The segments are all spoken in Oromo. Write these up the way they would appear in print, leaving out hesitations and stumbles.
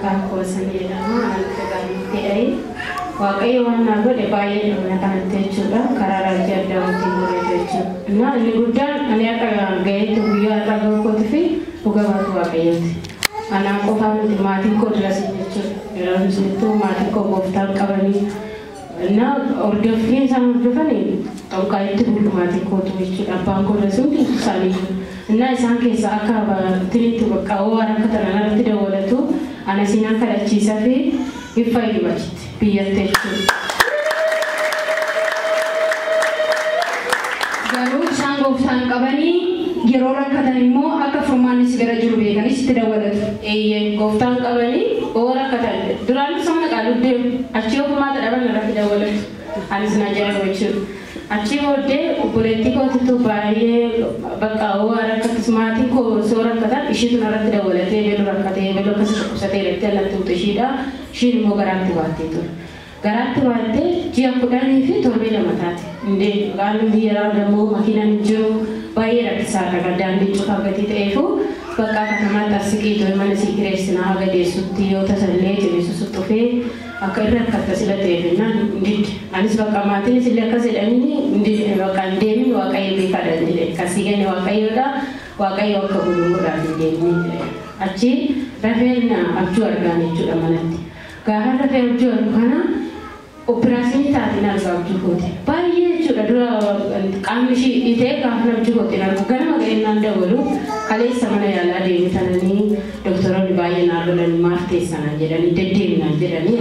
maqaan koo Sanii jedhama. Ani Gaanittiidha. Waaqayyo waan na godhe baay'ee nama kanatti jechuudha. Karaa raajii adda waliin godhe jechuudha. Inni guddaan ani akka gaheetti guyyaa irraa gahuutii fi dhugabaatu Waaqayyooti. Anaan qofaa miti maatiin koo duras jechuudha. Yeroo ibsituu maatiin koo gooftaan qabanii ordoffiin isaan hordofanii xonqaayitti bulu maatiin kootu jechuudha. Abbaan koo duras hundi isaanii isaan keessaa akka tinitti bakka waan akka tanaan irratti dawwalatu ana sinaan kadhachiisaa fi ifa idibachitti biyyatti jechuudha. Garuu isaan gooftaan qabanii yeroo rakkatan immoo akka furmaannis gara jiru beekanis itti dawwalatu. Gooftaan qabanii oo rakkatan duraan sama qaalu deemu achi ofumaata dhaban irratti dawwalatu. Anis na jaalatu jechuudha. Achi booddee obboleettii kootitu baay'ee bakka waa rakkatis maatiin koo soo rakkatan ishiitu irratti dawwalatee beelu rakkatee beelu akkasii dhukkubsatee irratti alatti utu ishiidha. Ishiin immoo garaatti baattee ture. Garaatti baattee ji'a 10 fi torbee lama taate. Indee qaalli yeroo dammoo makiinaan jiru baay'ee rakkisaadha. Daandii cufaa gatii ta'eefu bakka katamaatti asiqii ture mana sii kireessinaa haga deessutti yoo tasallee jireessu dhufee akka irra akkata sila ta'eefennaan indiddi. Anis bakka maatiinis illee akkas jedhanii indiddi bakka hin deemin waaqayyo beekaadhaan jedhe. Kasii gane waaqayyoodha. Waaqayyo akka gulunguudhaaf hin deemin jedhe. Achi rafeen abjuu argaan jechuudha manatti. Gaafa rafee abjuu argu kana operaasiinii taatiin argaa abjuu goote. Baay'ee jechuudha dura qaamni ishii dhiitee gaafa abjuu goote argu ganama ga'ennaan dabalu kaleessa mana yaalaa deebitananii doktoroonni baay'ee naa lolanii maaf teessanaa jedhanii deddeebinaa jedhanii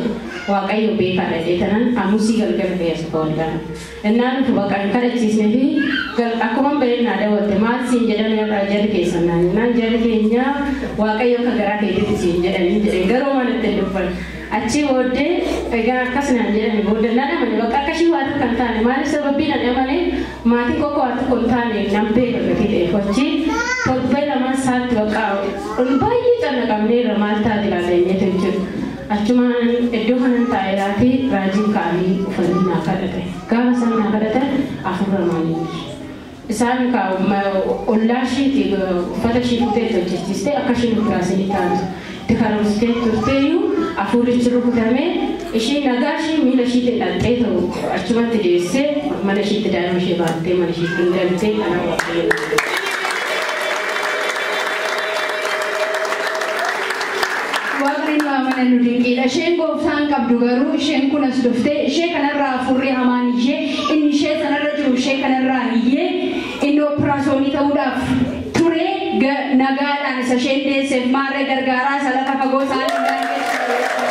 waaqayyo beekaadha jedhanan amusii galgala keessa ka'uudhaan. Innaan dhufu bakka hin kadhachiisnee fi akkuma bareednaa daawwatte maal siin jedhan irraa jala keessan naan jala keenya waaqayyo akka garaa keetitti siin jedhanii jedhe garuu manatti hin dhufan. Achi booddee egaa akkasnaan jedhani booddee namani bakka akkashii waatu kan taane maaliif sababii nan amane maatiin koko waatu kan taane nan beeka gatii ta'eef achi torbee lamaan saatti bakka baay'ee callaqamnee irra maal taate ilaaleenyee jechuudha. Achumaan iddoo kanan taa'eeraati raajiin kaa'anii uffatanii naa kadhate. Gaafa isaan naa kadhatan afurra maaliin isaan ollaa ishiitii uffata ishii fuutee hojjechiistee akka ishiin operaasiinii taatu. Itti karoorstee turteeyyuu afurichi rukutamee isheen nagaa ishee miila ishiitiin dhaltee ta'u achumatti deessee mana ishiitti daa'ima ishee baattee mana ishiitti galtee kanaa waaqayyo. Waaqayyo amana nu dinqiidha. Isheen gooftaan qabdu garuu isheen kun as dhuftee ishee kanarraa afurri hamaan ishee inni ishee sanarra jiru ishee kanarraa hiyyee inni operaasyoonii ta'uudhaaf ture nagaadhaan isa isheen deesseef maarree gargaaraa isa lafa fagoo isaanii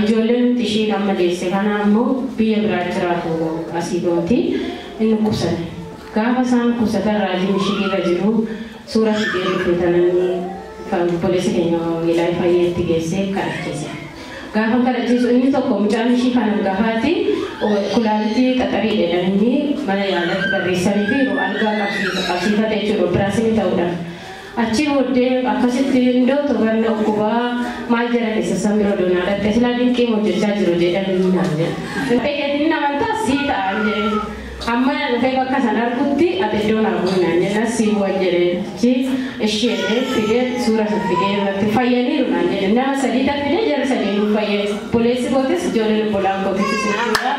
ijoolleen isheen amma deesse kana ammoo biyya biraa jiraatu asii gooti inni qubsate. Gaafa isaan qubsatan raajiin ishee irra jiru suura ishee dhufeetananii poolisi keenya miilaa fayyeetti geessee kadhachiise. Gaafa kadhachiisu inni tokko mucaan ishee kana gaafaati kulaalitti xaxarii jedhanii mana yaalatti barreessanii fi algaa qabsiifate jechuudha operaasiinii ta'uudhaaf. Achi booddee akkasitti indoo tobanna ukkubaa maal jala keessa samiroo doonaadhatte silaa dinqii hojjechaa jiru jedhanii naan jedha. Eegatiin namantaa sii ta'an jedhe. Amma dhufee bakka sana argutti ati iddoo naa buunaan jedha sii bu'an jedhe. Achi ishee fidee suura sana fidee irratti fayyaniiru naan jedhe. Nama sadii ta'e fidee jara sadii nu fayyee. Poleessi kootis ijoolleen bolaan kootis jechuudha.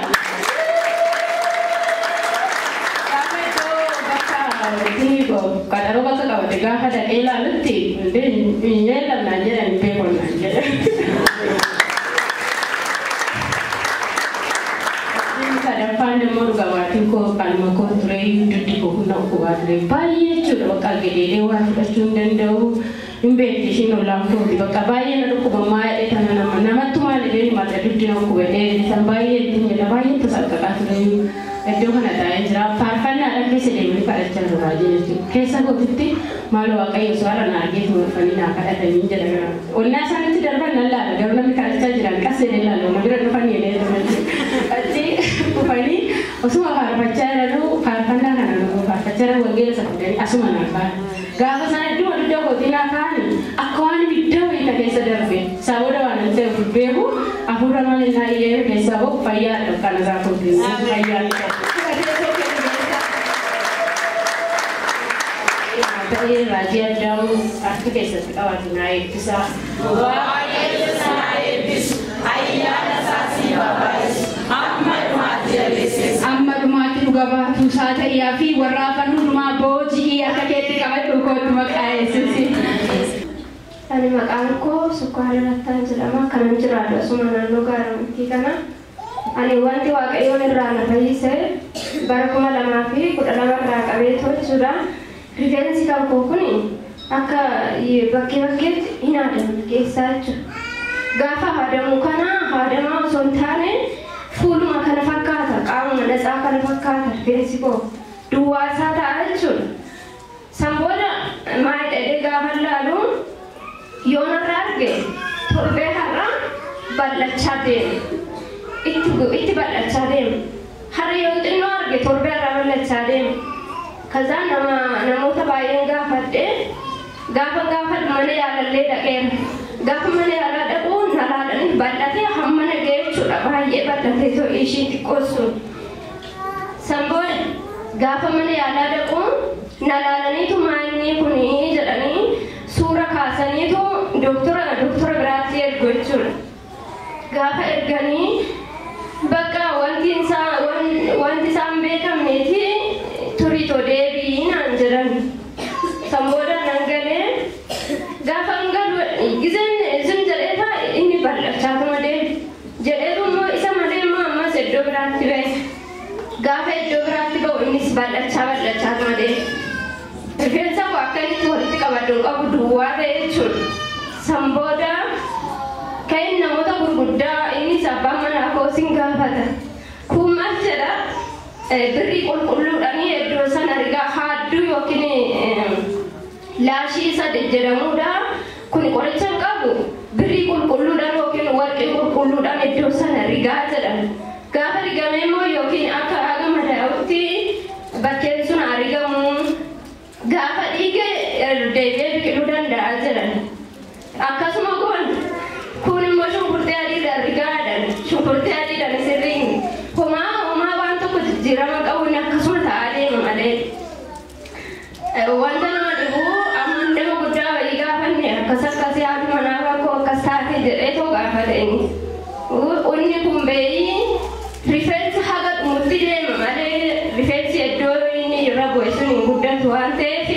Kadaro bakka qabate gaafa dhaqee ilaalutti hin yeellamnaan jedhan hin beekonnaan jedhan. Sadaffaan immoo dhugaatiin koo qalma koo ture duddi koo humna ukkubaa ture baay'ee jechuudha bakka gedeedee waa fudhachuu hin danda'u hin beekti ishiin ollaan kooti bakka baay'ee na dhukkubamaa jedhee tana namatti maal jedhee madda duddi na ukkubadhee san baay'ee ittiin jedha baay'ee tasaqqaqaa ture iddoo kana taa'ee jira faarfannaadhaan keessa deemanii kadhachaa jiraa jechuudha. Keessa kootitti maal waaqayyo su'aala na argee tuuffanii naa kadhatanii jedha. Onnaa isaanitti darban nan laala garuu namni kadhachaa jiran qas jedhee laala na bira dhufanii jedhee turan. Achi dhufanii osuma faarfachaa jiranuu faarfannaa kana nu faarfachaa jiran wangeela isa fudhanii asuma naa kaa'an. Gaafa sana iddoo dudda kootii naa kaa'ani akka waan ibidda wayita keessa darbe sabooda waan hin ta'e beeku hafuura malee naa iyyee keessaa ba'u fayyaa kana isaa kootii fayyaa. baay'ee raajii addaa'u harka keessatti qabatu naa eebbisa. Waaqayyo sana eebbisu ayyaana isaasii babaa'isu amma dhumaatti jabeesses. Amma dhumaatti dhuga baatu isaa ta'ee fi warra afaan hundumaa boojii akka keetti qabadhu kootu maqaa Yesuusi. Ani maqaan koo Sukkaara Rattaan jedhama. Kanan jiraadhu asuma naannoo Gaaramtii kana. Ani wanti Waaqayyoon irraa na fayyise bara 2012 irraa qabee jechuudha. Rifeensi kan koo kun akka bakkeetti hin haadamu keessaa jechuudha. Gaafa haadamu kana haadamaa osoo hin taane fuuluma kana fakkaata, qaamuma natsaa kana fakkaata rifeensi koo duwwaasaa ta'a jechuudha. San booda maal jedhee gaafa laalu yoon irraa arge torbee har'a bal'achaa deema. Itti bal'achaa deema. Har'a yoo xinnoo arge torbee irraa bal'achaa deema. Kazaa namoota baay'een gaafadhee gaafa mana yaalallee dhaqeera. Gaafa mana yaalaa dhaquu na laalanii bal'atee hamma na ga'e jechuudha. Baay'ee bal'atee too ishii xiqqoosu. San booda gaafa mana yaalaa dhaquu na laalaniitu maanni kunii jedhanii suura kaasaniitu doktora biraatti ergu jechuudha. Gaafa erganii bakka wanti isaan beekamneeti turitoo deebii naan jedhan. San booda nan galee gaafa galu gizeen isin jedheeta inni bal'achaatuma deemu. Jedheetu immoo isa malee immoo ammas iddoo biraatti ba'e. Gaafa iddoo biraatti ba'u innis bal'achaatuma deemu. Rifeensa koo akkanitti walitti qabadduun qabu duwwaa ta'e jechuudha. San booda ka'in namoota gurguddaa innis abbaan manaa koo sin gaafata. Kun maal jedha birrii qulqulluudhaanii iddoo sana rigaa haadduu yookiin laashii isa jedhamudha. Kun qoricha hin qabu birrii qulqulluudhaan yookiin warqii qulqulluudhaan iddoo sana rigaa jedhan. Gaafa rigamee immoo yookiin akka haga madaa'utti bakkeen sun haa rigamu. Gaafa dhiiga deebi'ee biqiluu danda'a jedhan. Akkasuma kun immoo shunkurtii adiidhaan rigaadhaan shunkurtii adiidhaan sirriin homaa waan tokko jijjiirama qabuun akkasuma ta'aa deema malee. Wanta nama dhibu amma nama guddaa wayii gaafanne akkasii haati manaa bakkoo akkas taate jedhee too gaafate inni. Inni kun beeyii rifeensi haga dhumutti deema malee rifeensi iddoo inni irra bu'e sun hin guddatu waan ta'eef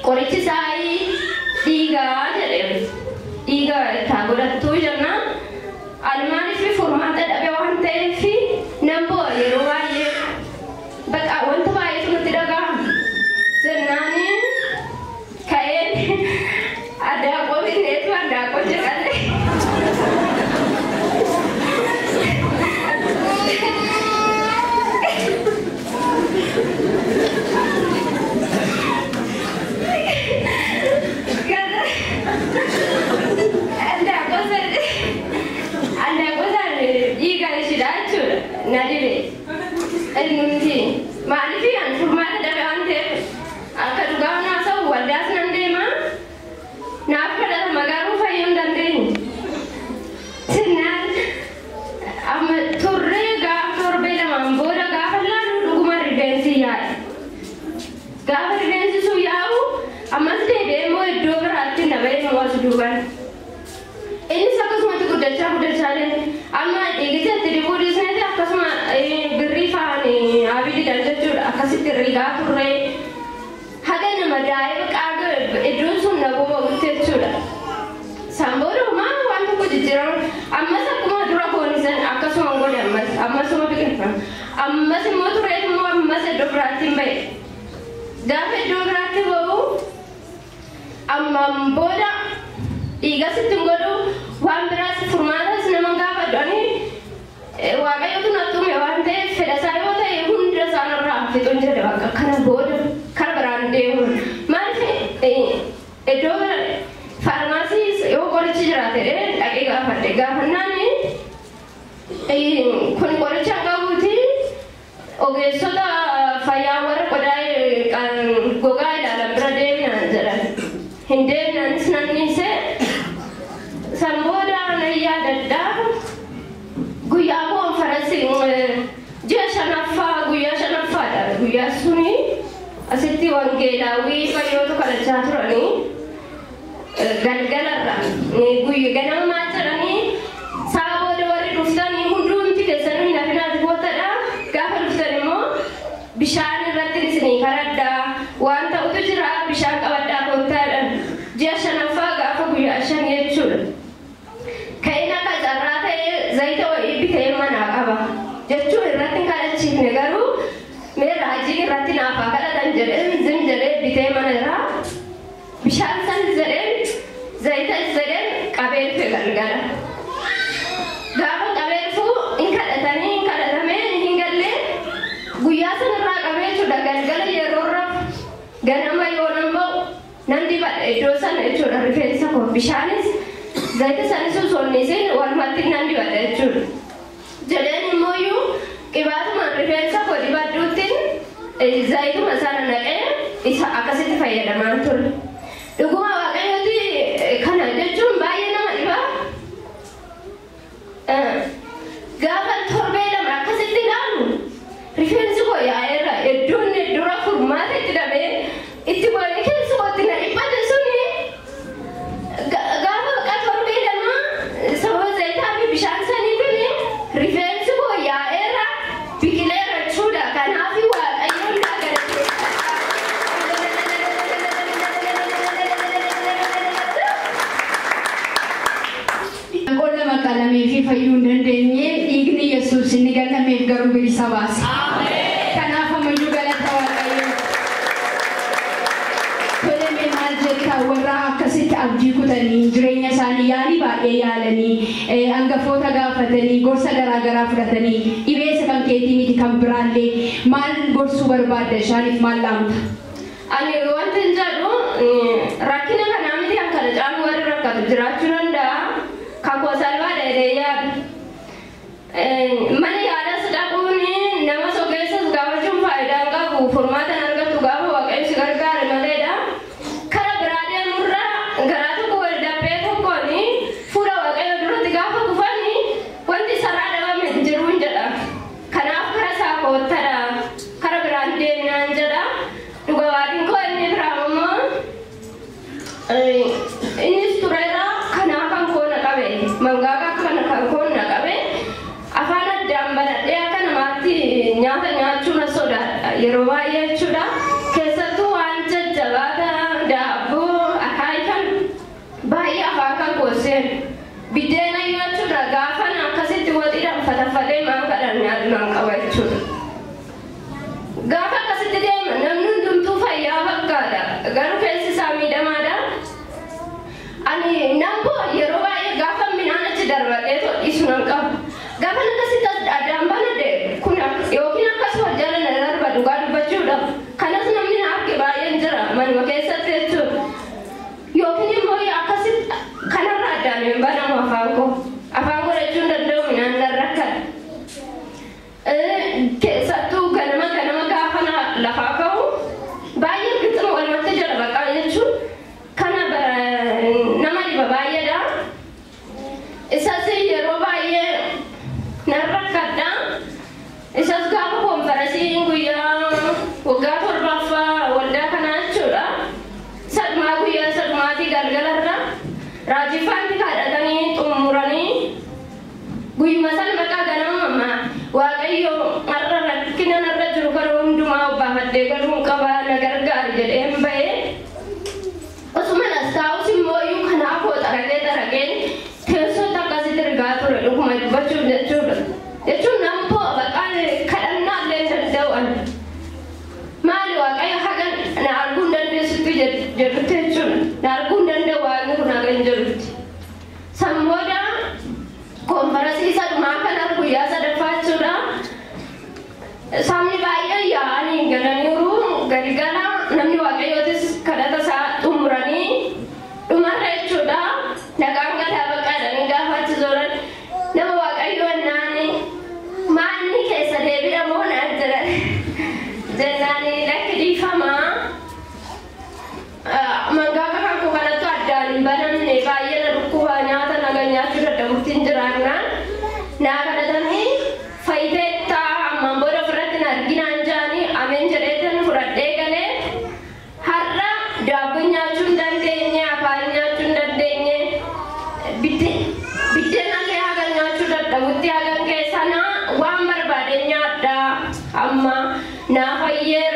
qorichi isaanii dhiigaa jedhame. Dhiiga itti godhattuu jenna. Ani maaliif furmaata dhabe waan ta'eef nan bo'aa yeroo baay'ee bakka wanta baay'eetu nutti dhaga'ama. Jennaani ka'een addaaqoo binneetu addaaqoo jedhalee. Nadire, elmunti, maalifi an furmaata dhabe waan ta'eef akka dhugaa naaf ta'u waldaas nan deema. Naaf kadhata magaaruu fayyuu hin dandeenye. Sinnaan amma turree gaafa torbee lamaan booda gaafa laalu dhuguma rifeensi yaa'e. Gaafa rifeensi sun yaa'u ammas deebi'ee immoo iddoo biraatti na ba'ee nu wasu duuban. Innis akkasumatti guddachaa amma dhiigiseetti dibuu dhiisneeti akkasuma birrii fa'aan abididhaan jechuudha. Akkasitti rigaa turree haga nama daa'ima qaaga iddoon sun na boba'utti jechuudha. San booda waan tokko jijjiiramu ammas akkuma dura koonisan akkasuma godhe ammasuma biqilfama. Ammas immoo turreet immoo ammas iddoo biraatti hin ba'e. Gaafa iddoo biraatti ba'u ammaan booda dhiigasitti hin godhu waan biraas furmaatas nama gaafadhanii waaqayyotu nattume waan ta'eef fedhasaa yoo ta'e hunda isaanirraa fixuun jedhe bakka kana booda kara biraan deemuun maaliif iddoo faarmaasii yoo qorichi jiraate dhaqee gaafadhe gaafannaan kun qoricha qabuuti ogeessota fayyaa warra qodaa gogaa ilaalan bira deeminaan jedhan hin deeminaanis nanniise. San booda na yaadadhaa guyyaa konferensi ji'a shanaffaa guyyaa shanaffaadha. Guyyaa suni asitti wangeelaawii fayyootu kadhachaa turanii galgalarra guyyaa ganama maal jedhanii sa'a booda warri dhuftanii hundumti keessanuu hin hafinaati bootadha gaafa dhuftan immoo bishaan irratti isinii kadhadhaa waan ta'utu jira bishaan qabadhaa koottaadhaan ji'a shanaffaa gaafa guyyaa 5 jechuudha. Ka'in akka carraa ta'ee zayita wayii bitee manaa qaba jechuun irratti hin kadhachiifne garuu mee raajii irratti naaf haa kadhatan jedheen zim jedhee bitee mana irraa bishaan san jedheen zayita jedheen qabee dhufe galgala. Gaafa qabee dhufu hin kadhatanii hin kadhatamee hin gallee guyyaa sanarraa qabee jechuudha galgala yeroo rafu ganama yoo nan ba'u nan dibadha iddoo sana jechuudha rifeensa koo bishaanis zayita sanis sonnisin walumatti nan dibadha jechuudha. Jedheen immooyyuu qibaatuma rifeensa koo dibadduuttiin zayituma sana naqee isa akkasitti fayyadamaan ture. Dhuguma waaqayyooti kana jechuun baay'ee nama dhiba. Gaafa torbee lama akkasitti ilaalu rifeensi koo yaa'eera iddoon dura furmaata itti dhabee itti boone keessi kootti na dhiphate suni gaafa baqa torbee lama sababa zayitaa fi bishaan sanii kun rifeensi koo yaa'eera biqileera jechuudha. Kanaaf waaqayyoon na galateeffadha. Qonna maqaalamee fi fayyuu hin dandeenye dhiigni Yesuus inni gannameef garuu bilisa baase. Kanaaf ammayyuu galata waaqayyoo. Tolemee maal jettaa warra akkasitti abdii kutanii jireenya isaanii yaalii baay'ee yaalanii hangafoota gaafatanii gorsa garaagaraa fudhatanii dhibeessa kan keetii miti kan biraallee maal gorsuu barbaadda isaaniif maal laamta? Ani wanta hin jedhu rakkina kanaa miti kan kana caalu warri rakkatu jiraachuu danda'a. Kakoo salphaadha jedhee yaadu. Mana yaadaa dhaquun nama sogeessas gaafachuun faayidaan qabu furmaatan argattu gaafa waaqayyo si gargaare maleedha. Karaa biraa deemurra garaa tokko wal dabbee tokkoon fuula waaqayyo duratti gaafa kufanii wanti sarara dhabame hin jiru hin jedha. Kanaaf karaa isaa koottadha. Karaa biraan deeminaan jedha. Dhugaatiin koo inni biraa immoo innis tureera kanaa kan koona qabe mangaaqa kana kan koona qabe afaan addaan banadhee akka namaatti nyaata nyaachuu na sodaadha yeroo baay'ee jechuudha. Keessattuu waan jajjabaata daabboo akaayikan baay'ee afaan kan kooseen biddeena jechuudha gaafa akkasitti waxiidhaan fataffatee maan kadhan nyaadhumaan qaba jechuudha. Gaafa akkasitti deema namni hundumtuu fayyaa fakkaata garuu keessi isaa miidhamaadha. Ani nambo yeroo baay'ee gaafa midhaan achi darbadhee dhiisu nan qabu. Gaafa akkasitti addaan banadhe kun yookiin akkasuma jala na darba dhugaa dubbachuudha. Kanas namni na arge baay'een jira manuma keessatti jechuudha. Yookiin immoo akkasitti kanarra addaan hin banamu afaan koo. Afaan koo jechuun danda'u midhaan nan rakkadha. Keessattuu ganama gaafa lafaa ka'u baay'ee qixxuma walumatti jala baqaa jechuun kana nama dhiba baay'eedha. Isas yeroo baay'ee nan rakkadha. Isas gaafa konferensiin guyyaa waggaa 7ffaa waldaa kanaa jechuudha. Sadmaa guyyaa sadmaatii galgalarra raajifaanti kadhatanii xumuranii guyyuma san maqaa ganama waaqayyo har'a rakkina narra jiru kan hundumaa obbaafadhee galuun qaba na gargaari jedheen ba'ee osuma nas taa'us immooyyuu kanaaf hoo xarageen teessoota akkasitti rigaa ture dhuguma dubbachuuf jechuudha. Jechuun nampoo baqaan kadhannaa illee danda'an maali waaqayyo haga na arguu hin dandeessutti jedhutti jechuudha. Na arguu hin danda'u waaqni kun haga hin jedhutti. Sammooda konferensii sadumaa kan guyyaa sadaffaa jechuudha. Sabni baay'ee yaa'anii galaniiru galgala namni waaqayyootis kadhata isaa xumuranii dhumarra jechuudha. Nagaan gadaa baqaadhanii gaafa achi zoran nama waaqayyoo naani maanni keessa deebi'a moo naan jedhan jennaani lakki dhiifamaa. Mangaaqa kan koo kanattu addaan hin banamne baay'ee na dhukkuba nyaata naga nyaachuu dadhabuttiin jiraannaan naa kadhatanii fayyiteettaa ammaan booda ofirratti na arginaan jaanii ameen jedheetan fudhadhee galee dhabutti hagan keessana waan barbaade nyaadha amma naa fayyeera